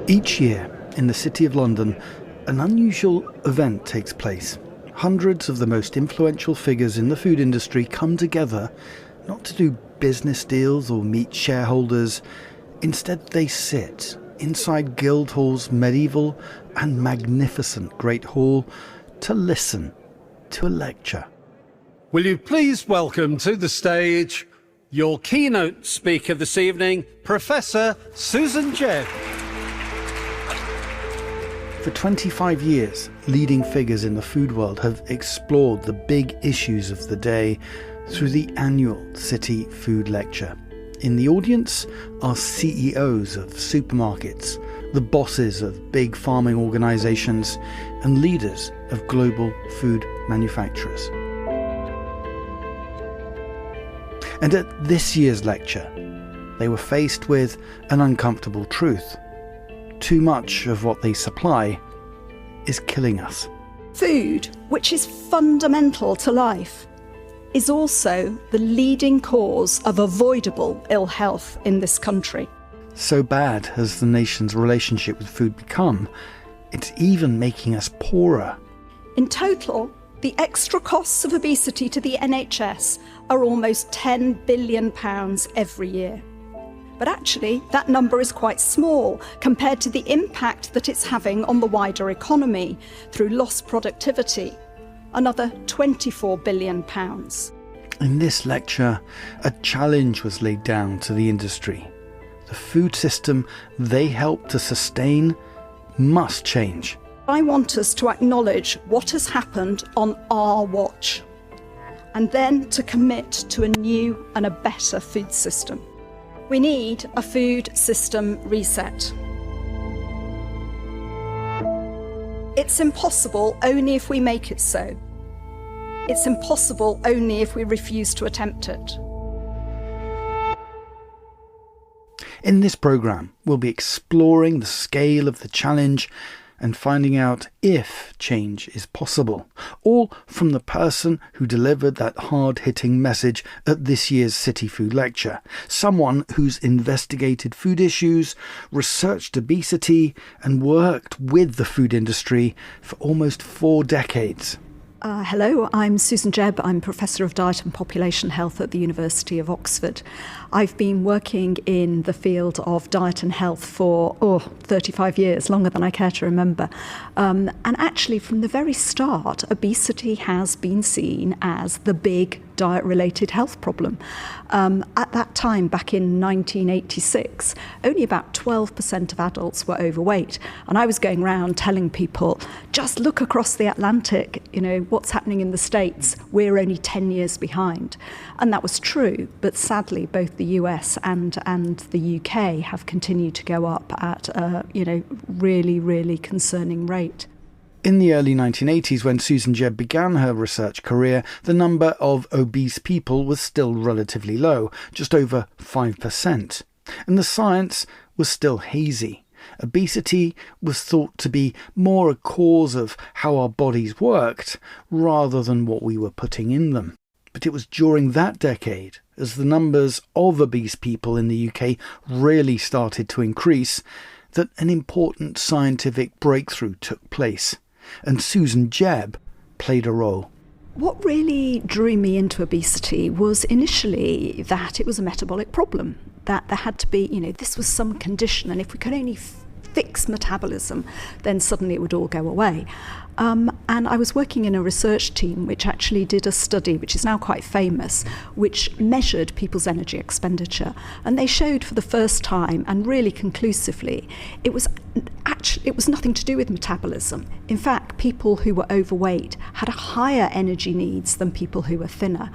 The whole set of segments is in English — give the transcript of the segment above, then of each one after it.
Each year, in the City of London, an unusual event takes place. Hundreds of the most influential figures in the food industry come together, not to do business deals or meet shareholders. Instead, they sit inside Guildhall's medieval and magnificent Great Hall to listen to a lecture. Will you please welcome to the stage your keynote speaker this evening, Professor Susan Jebb. For 25 years, leading figures in the food world have explored the big issues of the day through the annual City Food Lecture. In the audience are CEOs of supermarkets, the bosses of big farming organisations, and leaders of global food manufacturers. And at this year's lecture, they were faced with an uncomfortable truth. Too much of what they supply is killing us. Food, which is fundamental to life, is also the leading cause of avoidable ill health in this country. So bad has the nation's relationship with food become, it's even making us poorer. In total, the extra costs of obesity to the NHS are almost £10 billion every year. But actually, that number is quite small compared to the impact that it's having on the wider economy through lost productivity, another £24 billion. In this lecture, a challenge was laid down to the industry. The food system they help to sustain must change. I want us to acknowledge what has happened on our watch, and then to commit to a new and a better food system. We need a food system reset. It's impossible only if we make it so. It's impossible only if we refuse to attempt it. In this programme, we'll be exploring the scale of the challenge and finding out if change is possible, all from the person who delivered that hard-hitting message at this year's City Food Lecture, someone who's investigated food issues, researched obesity and worked with the food industry for almost 4 decades. Hello, I'm Susan Jebb. I'm Professor of Diet and Population Health at the University of Oxford. I've been working in the field of diet and health for 35 years, longer than I care to remember. And actually, from the very start, obesity has been seen as the big diet-related health problem. At that time, back in 1986, only about 12% of adults were overweight. And I was going around telling people, just look across the Atlantic, what's happening in the States, we're only 10 years behind. And that was true, but sadly, both the US and the UK have continued to go up at a, really, really concerning rate. In the early 1980s, when Susan Jebb began her research career, the number of obese people was still relatively low, just over 5%. And the science was still hazy. Obesity was thought to be more a cause of how our bodies worked, rather than what we were putting in them. But it was during that decade, as the numbers of obese people in the UK really started to increase, that an important scientific breakthrough took place. And Susan Jebb played a role. What really drew me into obesity was initially that it was a metabolic problem, that there had to be, this was some condition, and if we could only fix metabolism, then suddenly it would all go away. And I was working in a research team which actually did a study, which is now quite famous, which measured people's energy expenditure. And they showed for the first time, and really conclusively, it was nothing to do with metabolism. In fact, people who were overweight had higher energy needs than people who were thinner.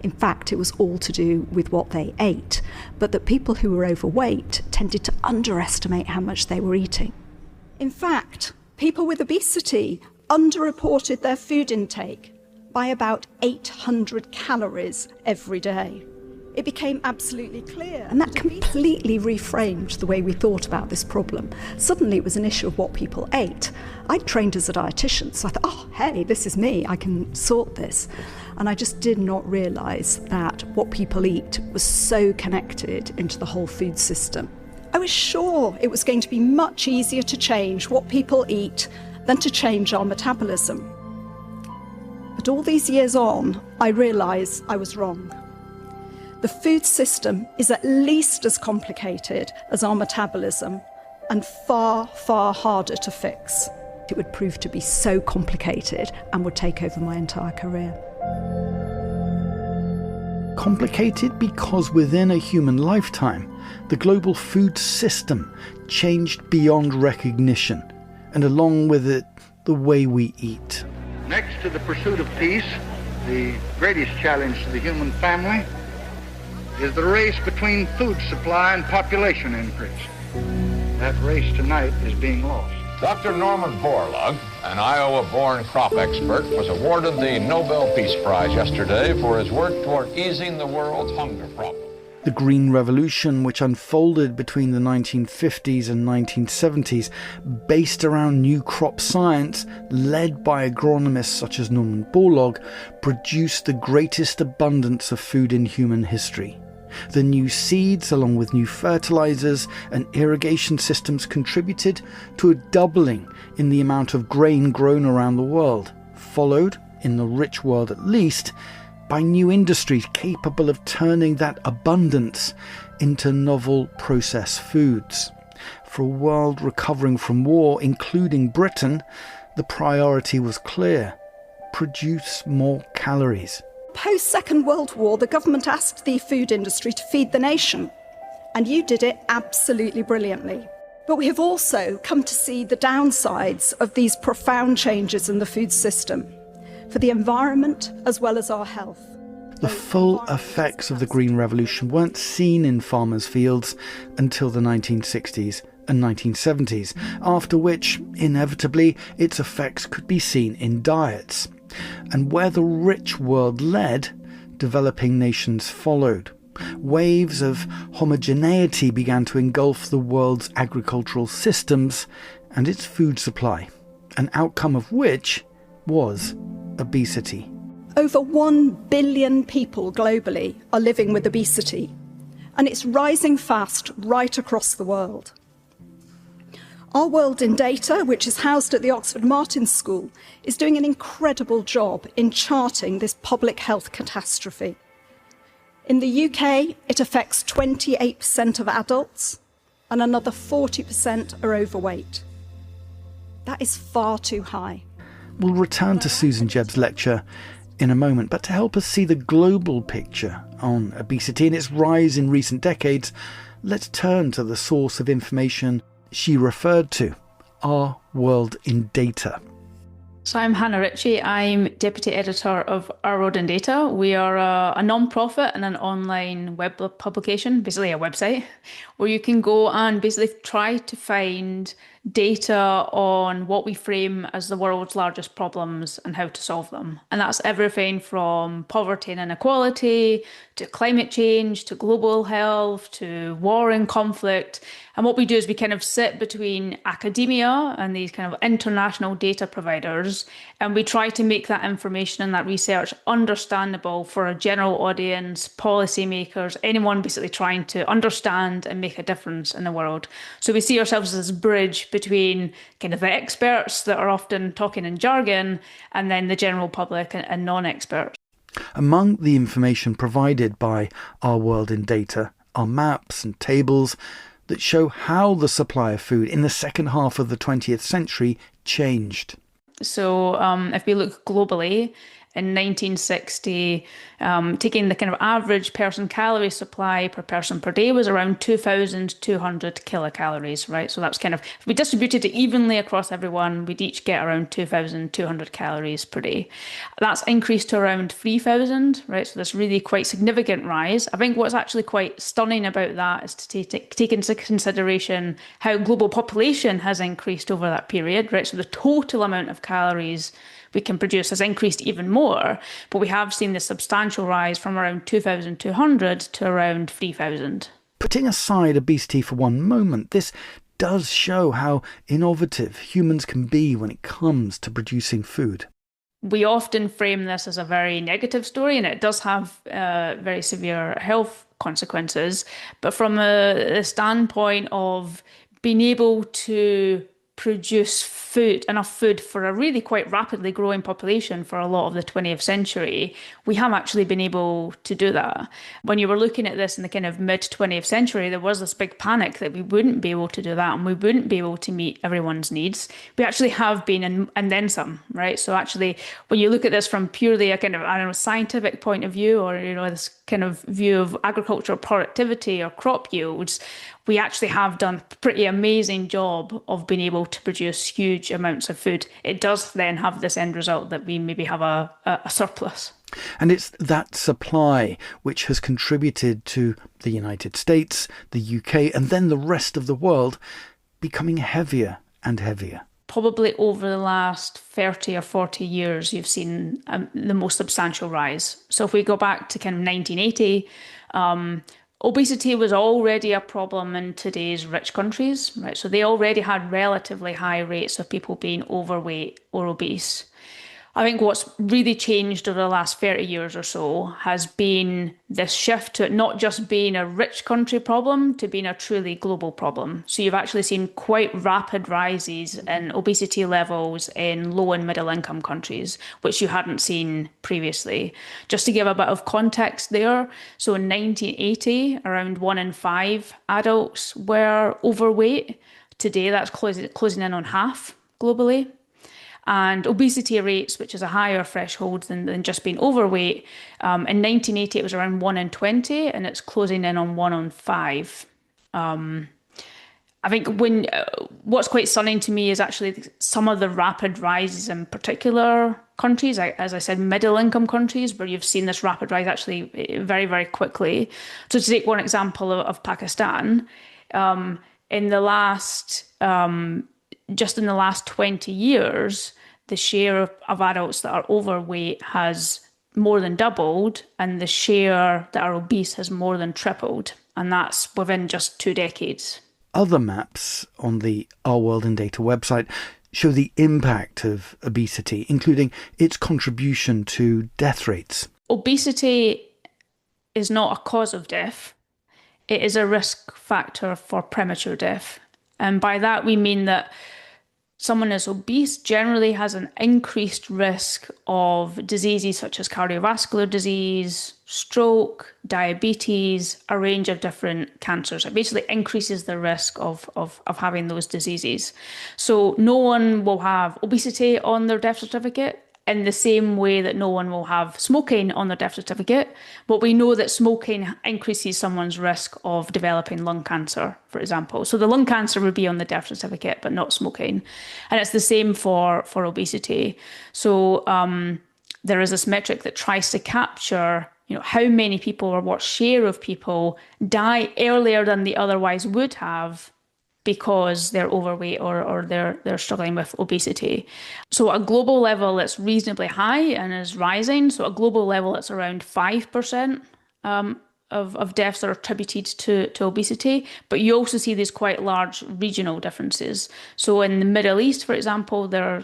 In fact, it was all to do with what they ate, but that people who were overweight tended to underestimate how much they were eating. In fact, people with obesity underreported their food intake by about 800 calories every day. It became absolutely clear. And that completely reframed the way we thought about this problem. Suddenly it was an issue of what people ate. I'd trained as a dietitian, so I thought, hey, this is me, I can sort this. And I just did not realise that what people eat was so connected into the whole food system. I was sure it was going to be much easier to change what people eat than to change our metabolism. But all these years on, I realise I was wrong. The food system is at least as complicated as our metabolism and far, far harder to fix. It would prove to be so complicated and would take over my entire career. Complicated because within a human lifetime, the global food system changed beyond recognition, and along with it, the way we eat. Next to the pursuit of peace, the greatest challenge to the human family is the race between food supply and population increase. That race tonight is being lost. Dr. Norman Borlaug, an Iowa-born crop expert, was awarded the Nobel Peace Prize yesterday for his work toward easing the world's hunger problem. The Green Revolution, which unfolded between the 1950s and 1970s, based around new crop science, led by agronomists such as Norman Borlaug, produced the greatest abundance of food in human history. The new seeds, along with new fertilizers and irrigation systems, contributed to a doubling in the amount of grain grown around the world, followed, in the rich world at least, by new industries capable of turning that abundance into novel processed foods. For a world recovering from war, including Britain, the priority was clear: produce more calories. Post-Second World War, the government asked the food industry to feed the nation, and you did it absolutely brilliantly. But we have also come to see the downsides of these profound changes in the food system, for the environment as well as our health. The full effects of the Green Revolution weren't seen in farmers' fields until the 1960s and 1970s, after which, inevitably, its effects could be seen in diets. And where the rich world led, developing nations followed. Waves of homogeneity began to engulf the world's agricultural systems and its food supply, an outcome of which was obesity. Over 1 billion people globally are living with obesity, and it's rising fast right across the world. Our World in Data, which is housed at the Oxford Martin School, is doing an incredible job in charting this public health catastrophe. In the UK, it affects 28% of adults, and another 40% are overweight. That is far too high. We'll return to Susan Jebb's lecture in a moment, but to help us see the global picture on obesity and its rise in recent decades, let's turn to the source of information she referred to, Our World in Data. So I'm Hannah Ritchie. I'm Deputy Editor of Our World in Data. We are a non-profit and an online web publication, basically a website, where you can go and basically try to find data on what we frame as the world's largest problems and how to solve them. And that's everything from poverty and inequality, to climate change, to global health, to war and conflict. And what we do is we kind of sit between academia and these kind of international data providers, and we try to make that information and that research understandable for a general audience, policymakers, anyone basically trying to understand and make a difference in the world. So we see ourselves as this bridge between kind of the experts that are often talking in jargon and then the general public and non-experts. Among the information provided by Our World in Data are maps and tables that show how the supply of food in the second half of the 20th century changed. So if we look globally, in 1960, taking the kind of average person calorie supply per person per day was around 2,200 kilocalories, right? So that's kind of, if we distributed it evenly across everyone, we'd each get around 2,200 calories per day. That's increased to around 3,000, right? So this really quite significant rise. I think what's actually quite stunning about that is to take into consideration how global population has increased over that period, right? So the total amount of calories we can produce has increased even more, but we have seen this substantial rise from around 2,200 to around 3,000. Putting aside obesity for one moment, this does show how innovative humans can be when it comes to producing food. we often frame this as a very negative story, and it does have very severe health consequences. But from a standpoint of being able to produce enough food for a really quite rapidly growing population for a lot of the 20th century, we have actually been able to do that. When you were looking at this in the kind of mid 20th century, there was this big panic that we wouldn't be able to do that and we wouldn't be able to meet everyone's needs. We actually have been, and then some, right? So actually, when you look at this from purely a kind of, I don't know, scientific point of view, or, you know, this kind of view of agricultural productivity or crop yields, we actually have done a pretty amazing job of being able to produce huge amounts of food. It does then have this end result that we maybe have a surplus. And it's that supply which has contributed to the United States, the UK, and then the rest of the world becoming heavier and heavier. Probably over the last 30 or 40 years, you've seen the most substantial rise. So if we go back to kind of 1980, obesity was already a problem in today's rich countries, right? So they already had relatively high rates of people being overweight or obese. I think what's really changed over the last 30 years or so has been this shift to it not just being a rich country problem to being a truly global problem. So you've actually seen quite rapid rises in obesity levels in low and middle income countries, which you hadn't seen previously. Just to give a bit of context there, so in 1980, around 1 in 5 adults were overweight. Today, that's closing in on half globally. And obesity rates, which is a higher threshold than just being overweight, in 1980 it was around 1 in 20, and it's closing in on 1 in 5. I think what's quite stunning to me is actually some of the rapid rises in particular countries, as I said, middle income countries, where you've seen this rapid rise actually very, very quickly. So to take one example of Pakistan, in the last 20 years, the share of adults that are overweight has more than doubled, and the share that are obese has more than tripled. And that's within just 2 decades. Other maps on the Our World in Data website show the impact of obesity, including its contribution to death rates. Obesity is not a cause of death. It is a risk factor for premature death. And by that, we mean that someone is obese generally has an increased risk of diseases such as cardiovascular disease, stroke, diabetes, a range of different cancers. It basically increases the risk of having those diseases. So no one will have obesity on their death certificate in the same way that no one will have smoking on their death certificate. But we know that smoking increases someone's risk of developing lung cancer, for example. So the lung cancer would be on the death certificate, but not smoking. And it's the same for obesity. So there is this metric that tries to capture, how many people or what share of people die earlier than they otherwise would have because they're overweight or they're struggling with obesity. So at a global level, it's reasonably high and is rising. So at a global level, it's around 5% of deaths are attributed to obesity. But you also see these quite large regional differences. So in the Middle East, for example, there are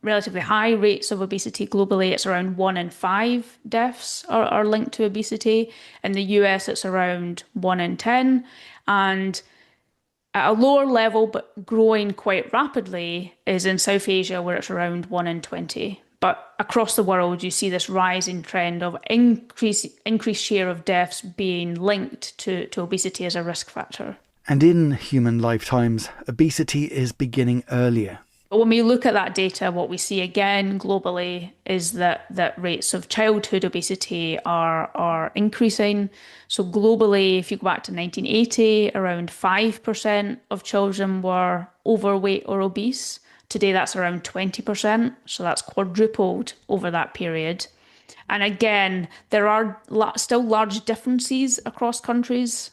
relatively high rates of obesity globally. It's around 1 in 5 deaths are linked to obesity. In the US, it's around 1 in 10. And at a lower level, but growing quite rapidly, is in South Asia, where it's around 1 in 20. But across the world, you see this rising trend of increased share of deaths being linked to obesity as a risk factor. And in human lifetimes, obesity is beginning earlier. But when we look at that data, what we see again globally is that rates of childhood obesity are increasing. So globally, if you go back to 1980, around 5% of children were overweight or obese. Today, that's around 20%. So that's quadrupled over that period. And again, there are still large differences across countries.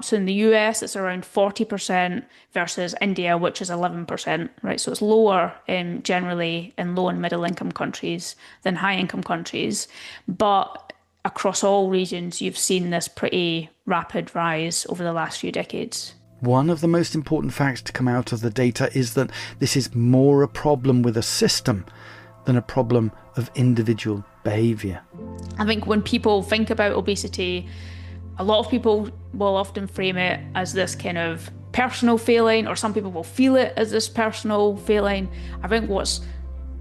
So in the US, it's around 40% versus India, which is 11%, right? So it's lower generally in low and middle income countries than high income countries. But across all regions, you've seen this pretty rapid rise over the last few decades. One of the most important facts to come out of the data is that this is more a problem with a system than a problem of individual behaviour. I think when people think about obesity, a lot of people will often frame it as this kind of personal failing, or some people will feel it as this personal failing. I think what's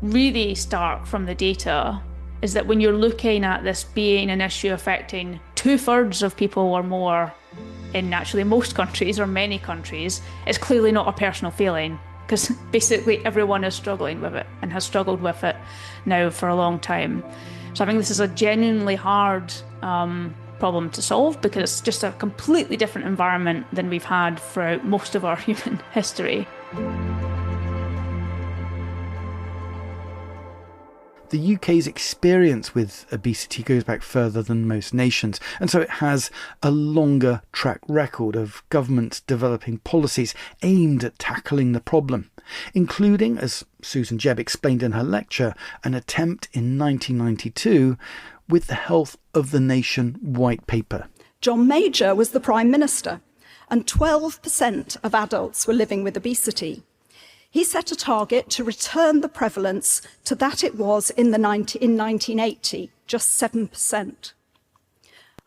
really stark from the data is that when you're looking at this being an issue affecting 2/3 of people or more in actually most countries or many countries, it's clearly not a personal failing, because basically everyone is struggling with it and has struggled with it now for a long time. So I think this is a genuinely hard problem to solve, because it's just a completely different environment than we've had throughout most of our human history. The UK's experience with obesity goes back further than most nations, and so it has a longer track record of governments developing policies aimed at tackling the problem, including, as Susan Jebb explained in her lecture, an attempt in 1992 with the Health of the Nation White Paper. John Major was the Prime Minister, and 12% of adults were living with obesity. He set a target to return the prevalence to that it was in 1980, just 7%.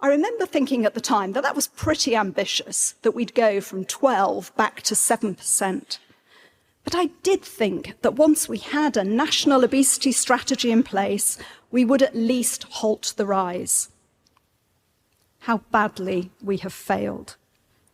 I remember thinking at the time that was pretty ambitious, that we'd go from 12 back to 7%. But I did think that once we had a national obesity strategy in place, we would at least halt the rise. How badly we have failed,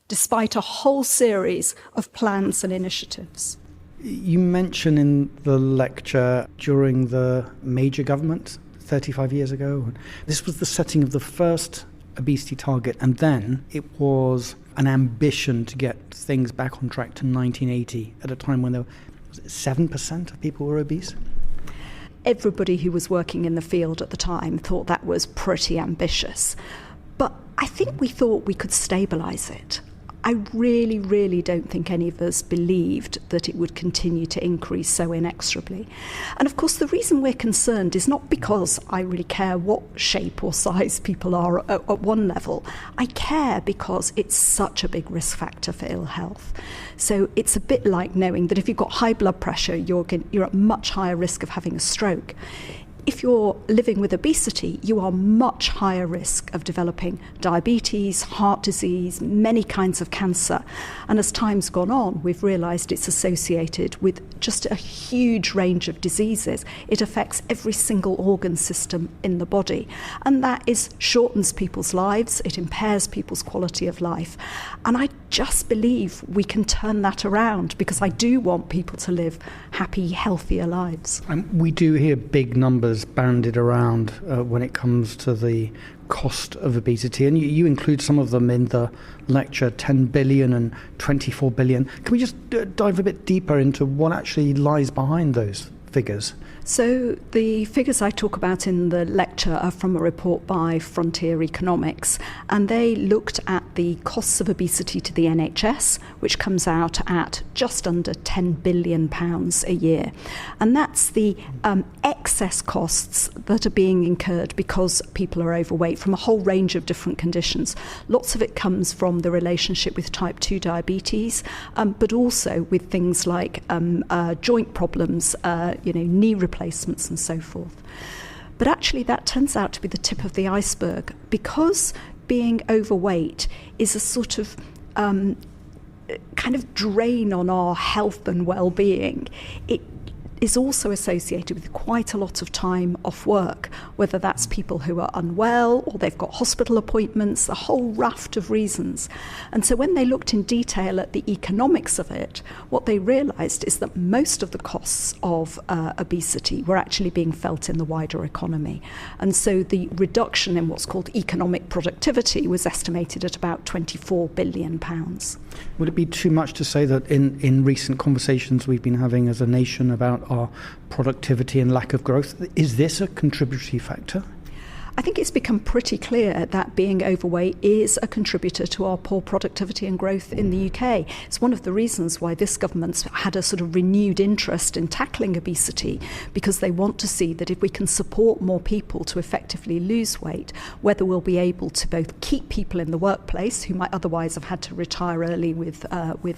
despite a whole series of plans and initiatives. You mention in the lecture during the Major government 35 years ago, this was the setting of the first obesity target, and then it was an ambition to get things back on track to 1980 at a time when there was 7% of people were obese. Everybody who was working in the field at the time thought that was pretty ambitious. But I think we thought we could stabilise it. I really, really don't think any of us believed that it would continue to increase so inexorably. And of course, the reason we're concerned is not because I really care what shape or size people are at one level. I care because it's such a big risk factor for ill health. So it's a bit like knowing that if you've got high blood pressure, you're at much higher risk of having a stroke. If you're living with obesity, you are much higher risk of developing diabetes, heart disease, many kinds of cancer. And as time's gone on, we've realised it's associated with just a huge range of diseases. It affects every single organ system in the body. And that shortens people's lives, it impairs people's quality of life. And I just believe we can turn that around, because I do want people to live happy, healthier lives. We do hear big numbers bandied around when it comes to the cost of obesity, and you include some of them in the lecture, 10 billion and 24 billion. Can we just dive a bit deeper into what actually lies behind those figures? So the figures I talk about in the lecture are from a report by Frontier Economics, and they looked at the costs of obesity to the NHS, which comes out at just under £10 billion a year. And that's the excess costs that are being incurred because people are overweight from a whole range of different conditions. Lots of it comes from the relationship with type 2 diabetes, but also with things like joint problems, knee replacements and so forth. But actually that turns out to be the tip of the iceberg, because being overweight is a sort of kind of drain on our health and well-being. It is also associated with quite a lot of time off work, whether that's people who are unwell or they've got hospital appointments, a whole raft of reasons. And so when they looked in detail at the economics of it, what they realised is that most of the costs of obesity were actually being felt in the wider economy. And so the reduction in what's called economic productivity was estimated at about £24 billion. Would it be too much to say that in recent conversations we've been having as a nation about our productivity and lack of growth, is this a contributory factor? I think it's become pretty clear that being overweight is a contributor to our poor productivity and growth in the UK. It's one of the reasons why this government's had a sort of renewed interest in tackling obesity, because they want to see that if we can support more people to effectively lose weight, whether we'll be able to both keep people in the workplace who might otherwise have had to retire early with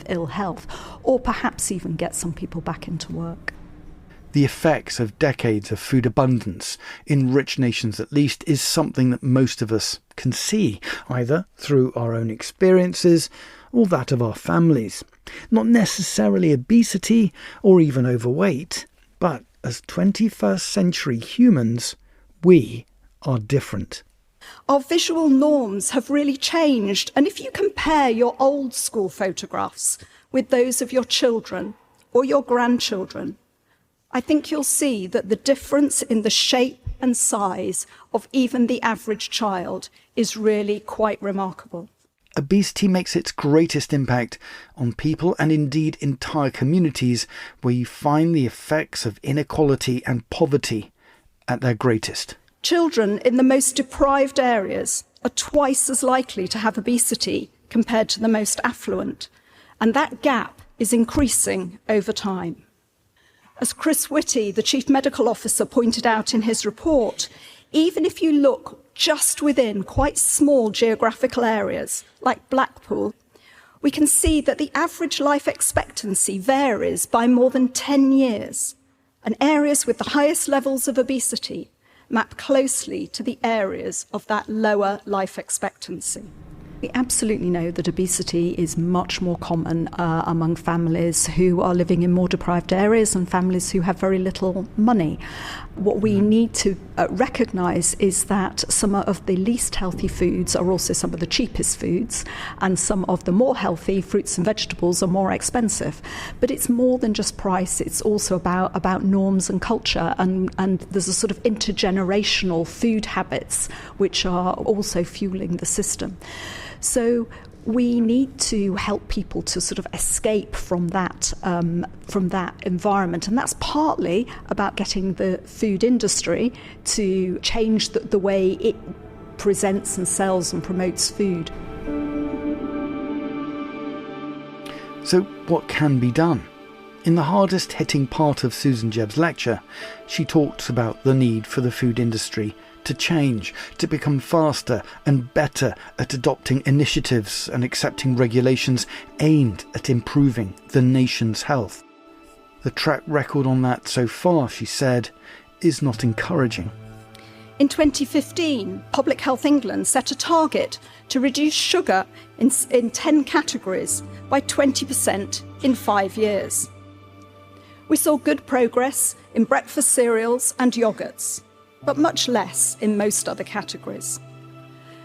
ill health, or perhaps even get some people back into work. The effects of decades of food abundance, in rich nations at least, is something that most of us can see, either through our own experiences or that of our families. Not necessarily obesity or even overweight, but as 21st century humans, we are different. Our visual norms have really changed, and if you compare your old school photographs with those of your children or your grandchildren, I think you'll see that the difference in the shape and size of even the average child is really quite remarkable. Obesity makes its greatest impact on people and indeed entire communities where you find the effects of inequality and poverty at their greatest. Children in the most deprived areas are twice as likely to have obesity compared to the most affluent, and that gap is increasing over time. As Chris Whitty, the Chief Medical Officer, pointed out in his report, even if you look just within quite small geographical areas like Blackpool, we can see that the average life expectancy varies by more than 10 years, and areas with the highest levels of obesity map closely to the areas of that lower life expectancy. We absolutely know that obesity is much more common among families who are living in more deprived areas and families who have very little money. What we need to recognise is that some of the least healthy foods are also some of the cheapest foods, and some of the more healthy fruits and vegetables are more expensive. But it's more than just price, it's also about norms and culture, and there's a sort of intergenerational food habits which are also fueling the system. So we need to help people to sort of escape from that environment, and that's partly about getting the food industry to change the way it presents and sells and promotes food. So what can be done? In the hardest hitting part of Susan Jebb's lecture, she talks about the need for the food industry to change, to become faster and better at adopting initiatives and accepting regulations aimed at improving the nation's health. The track record on that so far, she said, is not encouraging. In 2015, Public Health England set a target to reduce sugar in 10 categories by 20% in 5 years. We saw good progress in breakfast cereals and yogurts, but much less in most other categories.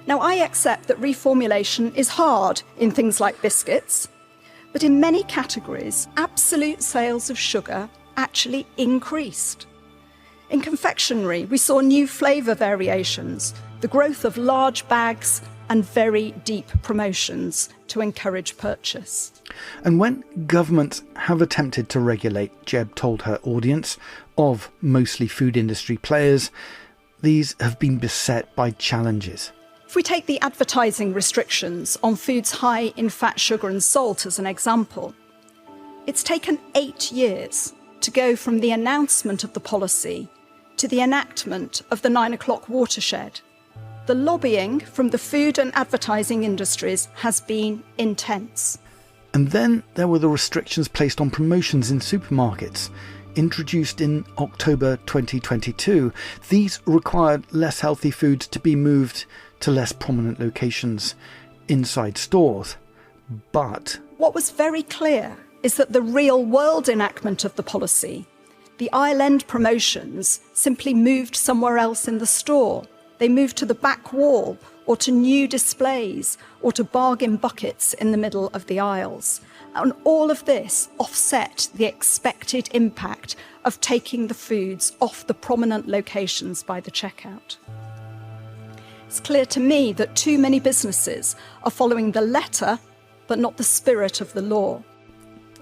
Now, I accept that reformulation is hard in things like biscuits, but in many categories, absolute sales of sugar actually increased. In confectionery, we saw new flavour variations, the growth of large bags, and very deep promotions to encourage purchase. And when governments have attempted to regulate, Jebb told her audience, of mostly food industry players, these have been beset by challenges. If we take the advertising restrictions on foods high in fat, sugar and salt as an example, it's taken 8 years to go from the announcement of the policy to the enactment of the 9 o'clock watershed. The lobbying from the food and advertising industries has been intense. And then there were the restrictions placed on promotions in supermarkets. Introduced in October 2022, these required less healthy foods to be moved to less prominent locations inside stores. But what was very clear is that the real-world enactment of the policy, the aisle-end promotions, simply moved somewhere else in the store. They moved to the back wall, or to new displays, or to bargain buckets in the middle of the aisles. And all of this offset the expected impact of taking the foods off the prominent locations by the checkout. It's clear to me that too many businesses are following the letter, but not the spirit of the law.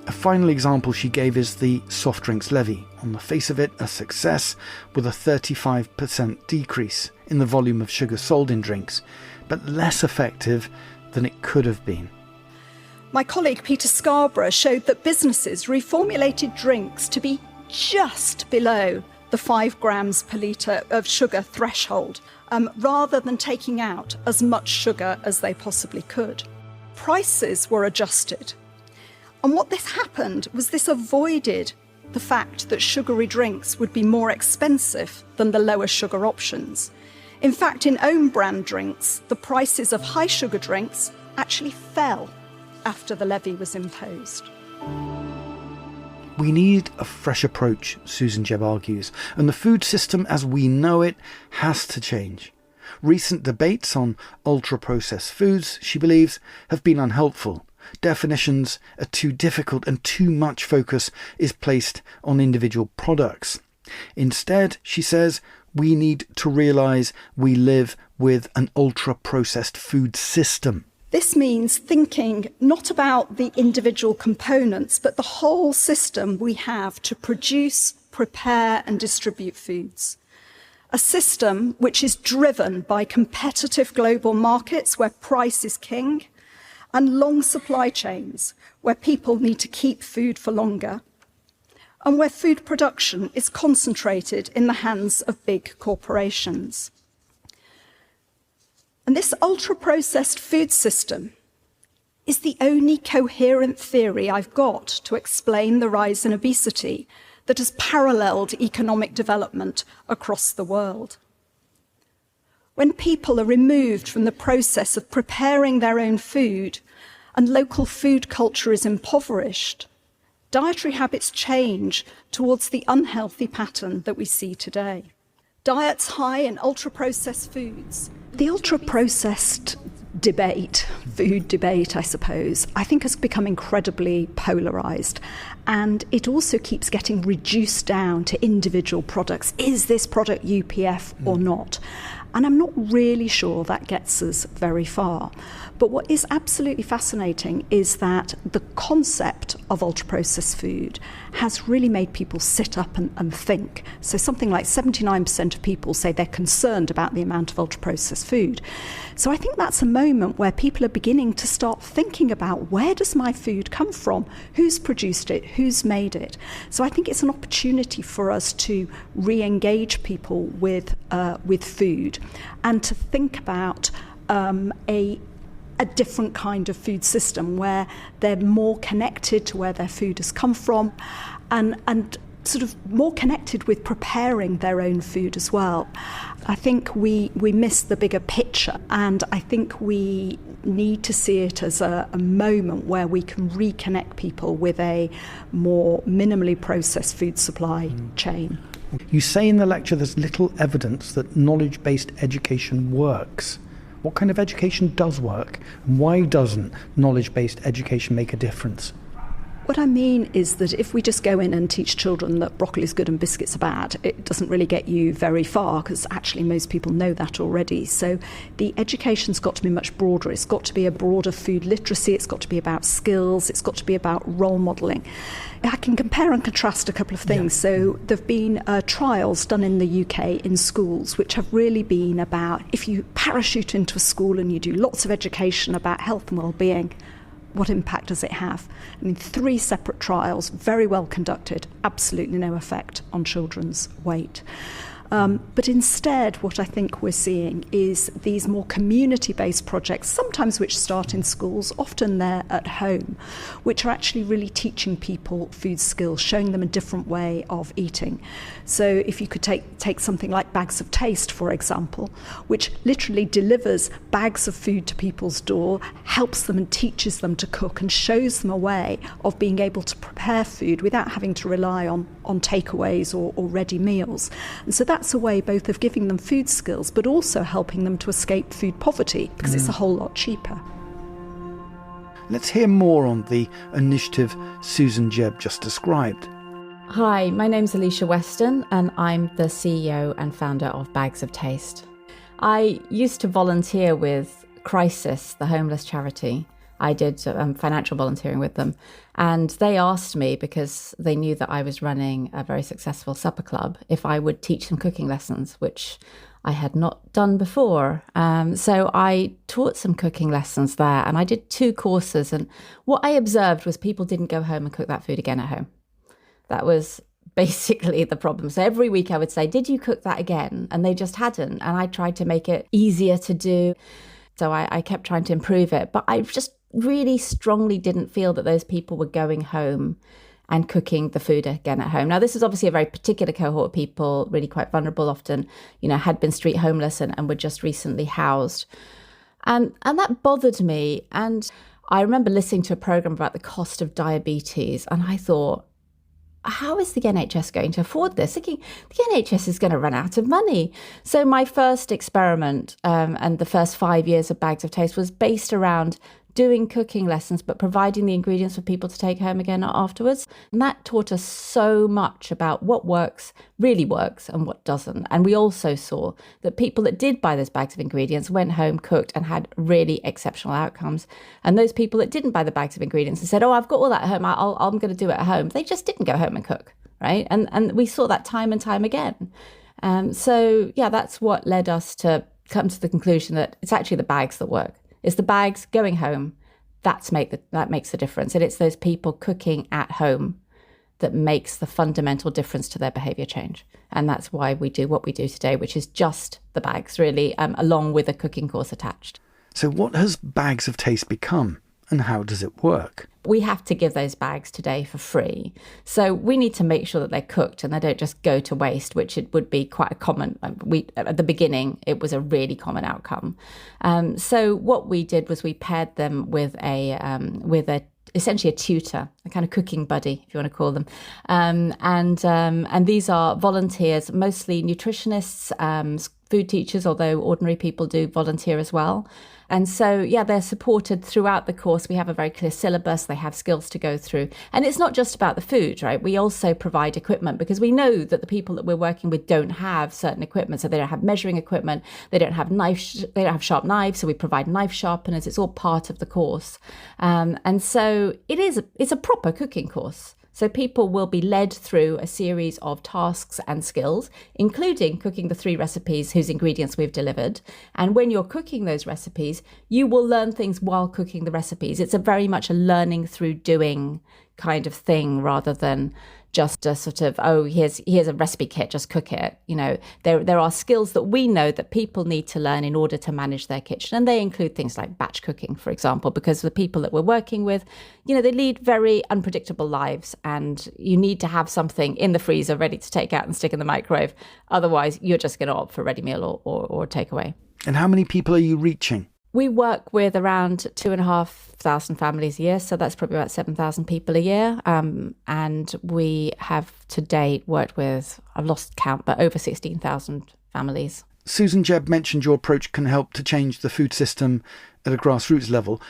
a final example she gave is the soft drinks levy. On the face of it, a success, with a 35% decrease in the volume of sugar sold in drinks, but less effective than it could have been. My colleague Peter Scarborough showed that businesses reformulated drinks to be just below the 5 grams per litre of sugar threshold, rather than taking out as much sugar as they possibly could. Prices were adjusted. And what this happened was this avoided the fact that sugary drinks would be more expensive than the lower sugar options. In fact, in own brand drinks, the prices of high sugar drinks actually fell after the levy was imposed. We need a fresh approach, Susan Jebb argues, and the food system as we know it has to change. Recent debates on ultra-processed foods, she believes, have been unhelpful. Definitions are too difficult and too much focus is placed on individual products. Instead, she says, we need to realise we live with an ultra-processed food system. This means thinking not about the individual components, but the whole system we have to produce, prepare and distribute foods. A system which is driven by competitive global markets where price is king, and long supply chains where people need to keep food for longer, and where food production is concentrated in the hands of big corporations. And this ultra-processed food system is the only coherent theory I've got to explain the rise in obesity that has paralleled economic development across the world. When people are removed from the process of preparing their own food and local food culture is impoverished, dietary habits change towards the unhealthy pattern that we see today. Diets high in ultra-processed foods. The ultra-processed debate, food debate, I suppose, I think has become incredibly polarised. And it also keeps getting reduced down to individual products. Is this product UPF or not? And I'm not really sure that gets us very far. But what is absolutely fascinating is that the concept of ultra-processed food has really made people sit up and think. So something like 79% of people say they're concerned about the amount of ultra-processed food. So I think that's a moment where people are beginning to start thinking about, where does my food come from? Who's produced it? Who's made it? So I think it's an opportunity for us to re-engage people with food and to think about a different kind of food system where they're more connected to where their food has come from and sort of more connected with preparing their own food as well. I think we miss the bigger picture, and I think we need to see it as a moment where we can reconnect people with a more minimally processed food supply chain. You say in the lecture there's little evidence that knowledge-based education works. What kind of education does work? And why doesn't knowledge-based education make a difference? What I mean is that if we just go in and teach children that broccoli is good and biscuits are bad, it doesn't really get you very far, because actually most people know that already. So the education's got to be much broader. It's got to be a broader food literacy. It's got to be about skills. It's got to be about role modelling. I can compare and contrast a couple of things. Yeah. So there have been trials done in the UK in schools which have really been about, if you parachute into a school and you do lots of education about health and well-being, what impact does it have? I mean, 3 separate trials, very well conducted, absolutely no effect on children's weight. But instead, what I think we're seeing is these more community-based projects, sometimes which start in schools, often they're at home, which are actually really teaching people food skills, showing them a different way of eating. So if you could take something like Bags of Taste, for example, which literally delivers bags of food to people's door, helps them and teaches them to cook and shows them a way of being able to prepare food without having to rely on takeaways or ready meals. And so that's a way both of giving them food skills but also helping them to escape food poverty, because it's a whole lot cheaper. Let's hear more on the initiative Susan Jebb just described. Hi, my name's Alicia Weston and I'm the CEO and founder of Bags of Taste. I used to volunteer with Crisis, the homeless charity. I did financial volunteering with them, and they asked me, because they knew that I was running a very successful supper club, if I would teach them cooking lessons, which I had not done before. So I taught some cooking lessons there, and I did 2 courses, and what I observed was people didn't go home and cook that food again at home. That was basically the problem. So every week I would say, did you cook that again? And they just hadn't, and I tried to make it easier to do. So I kept trying to improve it, but I just really strongly didn't feel that those people were going home and cooking the food again at home. Now, this is obviously a very particular cohort of people, really quite vulnerable, often, had been street homeless and were just recently housed. And that bothered me. And I remember listening to a program about the cost of diabetes, and I thought, how is the NHS going to afford this? Thinking the NHS is going to run out of money. So my first experiment and the first 5 years of Bags of Taste was based around doing cooking lessons, but providing the ingredients for people to take home again afterwards. And that taught us so much about what really works, and what doesn't. And we also saw that people that did buy those bags of ingredients went home, cooked, and had really exceptional outcomes. And those people that didn't buy the bags of ingredients and said, oh, I've got all that at home, I'm going to do it at home, they just didn't go home and cook, right? And we saw that time and time again. So yeah, that's what led us to come to the conclusion that it's actually the bags that work. It's the bags going home that makes the difference. And it's those people cooking at home that makes the fundamental difference to their behaviour change. And that's why we do what we do today, which is just the bags, really, along with a cooking course attached. So what has Bags of Taste become, and how does it work? We have to give those bags today for free. So we need to make sure that they're cooked and they don't just go to waste, which it would be quite a common. At the beginning, it was a really common outcome. So what we did was we paired them with essentially a tutor, a kind of cooking buddy, if you want to call them. And these are volunteers, mostly nutritionists, food teachers, although ordinary people do volunteer as well. And so, yeah, they're supported throughout the course. We have a very clear syllabus. They have skills to go through. And it's not just about the food, right? We also provide equipment, because we know that the people that we're working with don't have certain equipment. So they don't have measuring equipment. They don't have they don't have sharp knives. So we provide knife sharpeners. It's all part of the course. And so it's a proper cooking course. So people will be led through a series of tasks and skills, including cooking the 3 recipes whose ingredients we've delivered. And when you're cooking those recipes, you will learn things while cooking the recipes. It's a very much a learning through doing kind of thing, rather than just a sort of, oh, here's a recipe kit, just cook it. There are skills that we know that people need to learn in order to manage their kitchen. And they include things like batch cooking, for example, because the people that we're working with, they lead very unpredictable lives, and you need to have something in the freezer ready to take out and stick in the microwave. Otherwise, you're just going to opt for ready meal or takeaway. And how many people are you reaching? We work with around 2,500 families a year, so that's probably about 7,000 people a year. And we have to date worked with, I've lost count, but over 16,000 families. Susan Jebb mentioned your approach can help to change the food system at a grassroots level.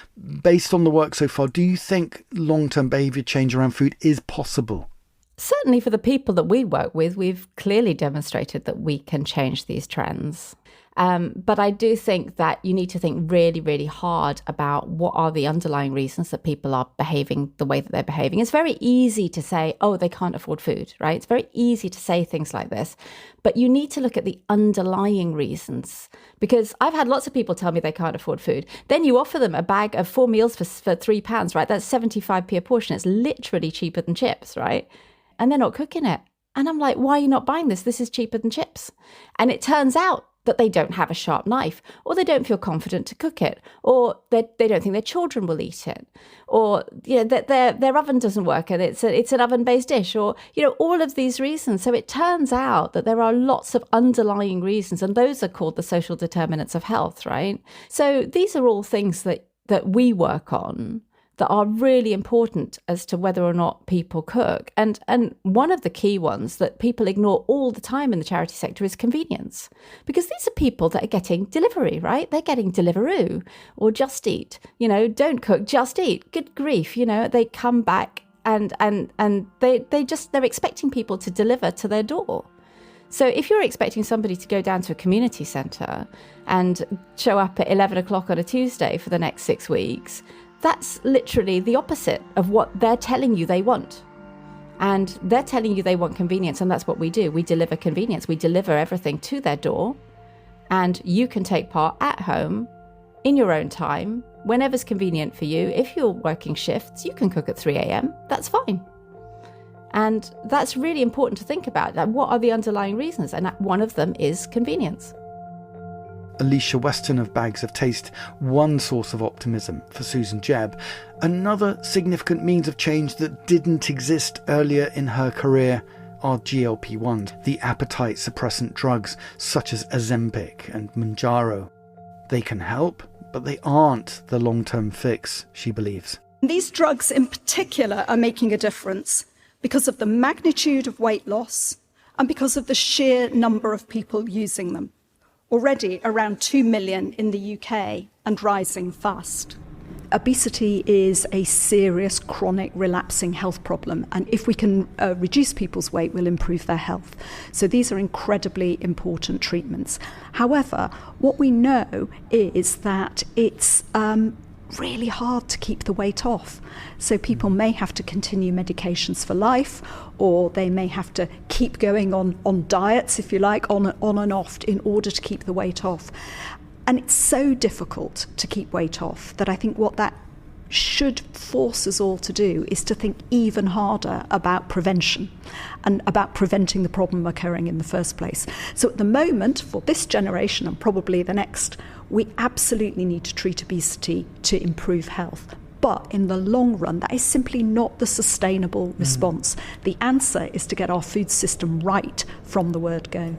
Based on the work so far, do you think long-term behaviour change around food is possible? Certainly for the people that we work with, we've clearly demonstrated that we can change these trends. But I do think that you need to think really, really hard about what are the underlying reasons that people are behaving the way that they're behaving. It's very easy to say, oh, they can't afford food, right? It's very easy to say things like this. But you need to look at the underlying reasons, because I've had lots of people tell me they can't afford food. Then you offer them a bag of 4 meals for £3, right? That's 75p a portion. It's literally cheaper than chips, right? And they're not cooking it. And I'm like, why are you not buying this? This is cheaper than chips. And it turns out that they don't have a sharp knife, or they don't feel confident to cook it, or they don't think their children will eat it, or that their oven doesn't work and it's an oven-based dish, or all of these reasons. So it turns out that there are lots of underlying reasons, and those are called the social determinants of health, right? So these are all things that we work on that are really important as to whether or not people cook. And one of the key ones that people ignore all the time in the charity sector is convenience. Because these are people that are getting delivery, right? They're getting Deliveroo or Just Eat. Don't cook, just eat. Good grief, they come back and they're expecting people to deliver to their door. So if you're expecting somebody to go down to a community centre and show up at 11 o'clock on a Tuesday for the next 6 weeks, that's literally the opposite of what they're telling you they want. And they're telling you they want convenience, and that's what we do. We deliver convenience. We deliver everything to their door, and you can take part at home in your own time, whenever's convenient for you. If you're working shifts, you can cook at 3 a.m. That's fine. And that's really important to think about. What are the underlying reasons? And one of them is convenience. Alicia Weston of Bags of Taste, one source of optimism for Susan Jebb. Another significant means of change that didn't exist earlier in her career are GLP-1s, the appetite suppressant drugs such as Ozempic and Mounjaro. They can help, but they aren't the long-term fix, she believes. These drugs in particular are making a difference because of the magnitude of weight loss and because of the sheer number of people using them. Already around 2 million in the UK and rising fast. Obesity is a serious chronic relapsing health problem, and if we can reduce people's weight, we'll improve their health. So these are incredibly important treatments. However, what we know is that it's really hard to keep the weight off. So people may have to continue medications for life, or they may have to keep going on diets, if you like, on and off in order to keep the weight off. And it's so difficult to keep weight off that I think what that should force us all to do is to think even harder about prevention and about preventing the problem occurring in the first place. So at the moment, for this generation and probably the next, we absolutely need to treat obesity to improve health. But in the long run, that is simply not the sustainable response. The answer is to get our food system right from the word go.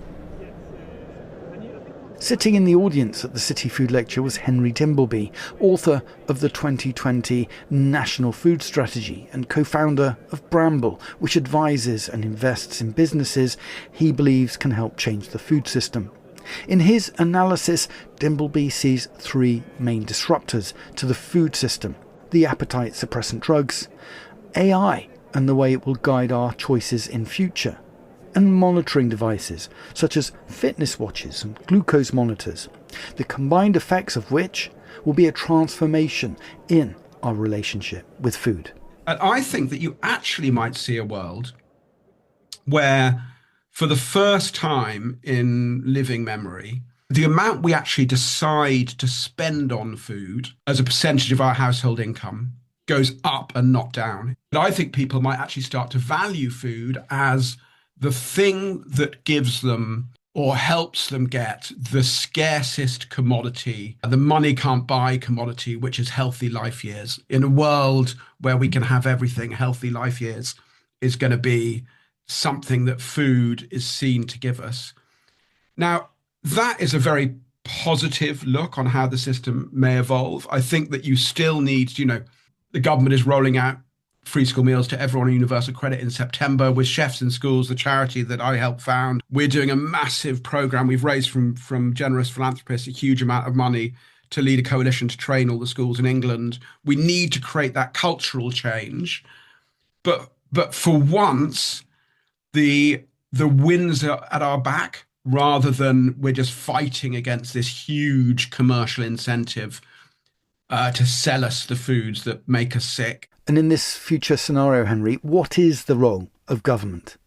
Sitting in the audience at the City Food Lecture was Henry Dimbleby, author of the 2020 National Food Strategy and co-founder of Bramble, which advises and invests in businesses he believes can help change the food system. In his analysis, Dimbleby sees three main disruptors to the food system: the appetite suppressant drugs, AI and the way it will guide our choices in future, and monitoring devices such as fitness watches and glucose monitors, the combined effects of which will be a transformation in our relationship with food. And I think that you actually might see a world where, for the first time in living memory, the amount we actually decide to spend on food as a percentage of our household income goes up and not down. But I think people might actually start to value food as the thing that gives them or helps them get the scarcest commodity, the money can't buy commodity, which is healthy life years. In a world where we can have everything, healthy life years is going to be something that food is seen to give us. Now, that is a very positive look on how the system may evolve. I think that you still need, the government is rolling out free school meals to everyone on universal credit in September with Chefs in Schools, the charity that I helped found. We're doing a massive program. We've raised from generous philanthropists a huge amount of money to lead a coalition to train all the schools in England. We need to create that cultural change. But for once, the winds are at our back rather than we're just fighting against this huge commercial incentive to sell us the foods that make us sick. And in this future scenario, Henry, what is the role of government?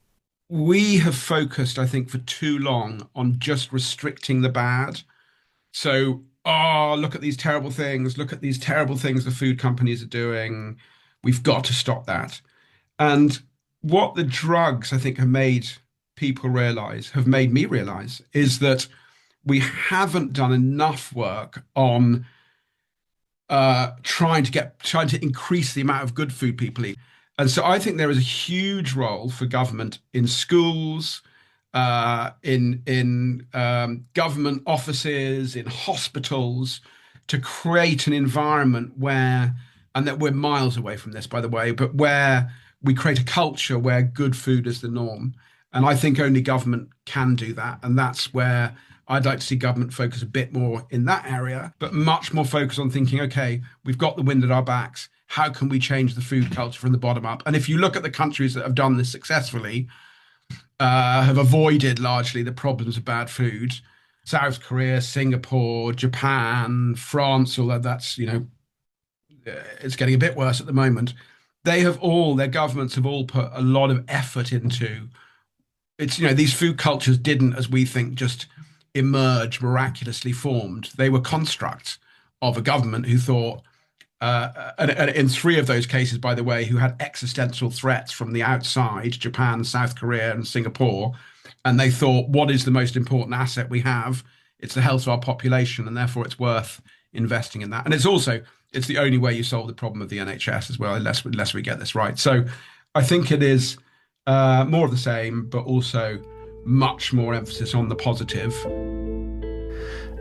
We have focused, I think, for too long on just restricting the bad. So, look at these terrible things. Look at these terrible things the food companies are doing. We've got to stop that. And what the drugs, I think, have made me realize, is that we haven't done enough work on trying to increase the amount of good food people eat. And so I think there is a huge role for government in schools, in government offices, in hospitals, to create an environment where, and that we're miles away from this, by the way, but where we create a culture where good food is the norm. And I think only government can do that. And that's where I'd like to see government focus a bit more in that area, but much more focus on thinking, okay, we've got the wind at our backs. How can we change the food culture from the bottom up? And if you look at the countries that have done this successfully, have avoided largely the problems of bad food, South Korea, Singapore, Japan, France, although that's, it's getting a bit worse at the moment. Their governments have all put a lot of effort into it's, these food cultures didn't, as we think, just emerge miraculously formed. They were constructs of a government who thought, and in three of those cases, by the way, who had existential threats from the outside, Japan, South Korea, and Singapore. And they thought, what is the most important asset we have? it's the health of our population, and therefore it's worth investing in that. And it's the only way you solve the problem of the NHS as well, unless we get this right. So I think it is more of the same, but also much more emphasis on the positive.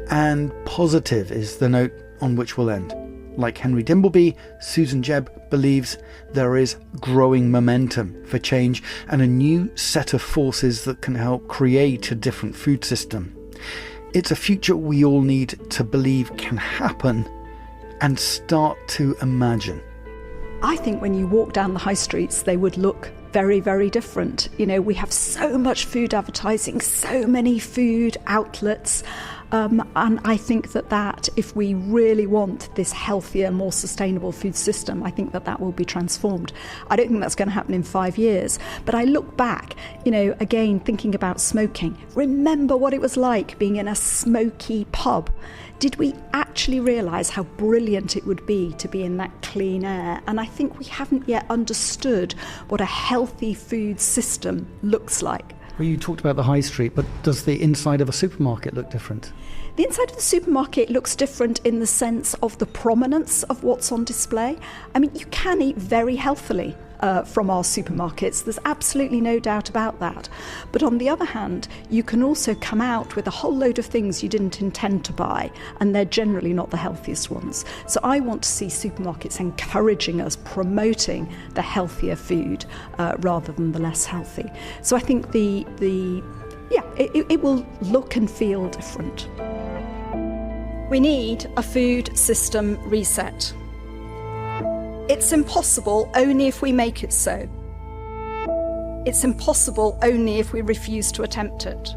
And positive is the note on which we'll end. Like Henry Dimbleby, Susan Jebb believes there is growing momentum for change and a new set of forces that can help create a different food system. It's a future we all need to believe can happen and start to imagine. I think when you walk down the high streets, they would look very, very different. You know, we have so much food advertising, so many food outlets. And I think that if we really want this healthier, more sustainable food system, I think that will be transformed. I don't think that's going to happen in 5 years. But I look back, you know, again, thinking about smoking. Remember what it was like being in a smoky pub. Did we actually realise how brilliant it would be to be in that clean air? And I think we haven't yet understood what a healthy food system looks like. Well, you talked about the high street, but does the inside of a supermarket look different? The inside of the supermarket looks different in the sense of the prominence of what's on display. I mean, you can eat very healthily from our supermarkets. There's absolutely no doubt about that. But on the other hand, you can also come out with a whole load of things you didn't intend to buy, and they're generally not the healthiest ones. So I want to see supermarkets encouraging us, promoting the healthier food rather than the less healthy. So I think it will look and feel different. We need a food system reset. It's impossible only if we make it so. It's impossible only if we refuse to attempt it.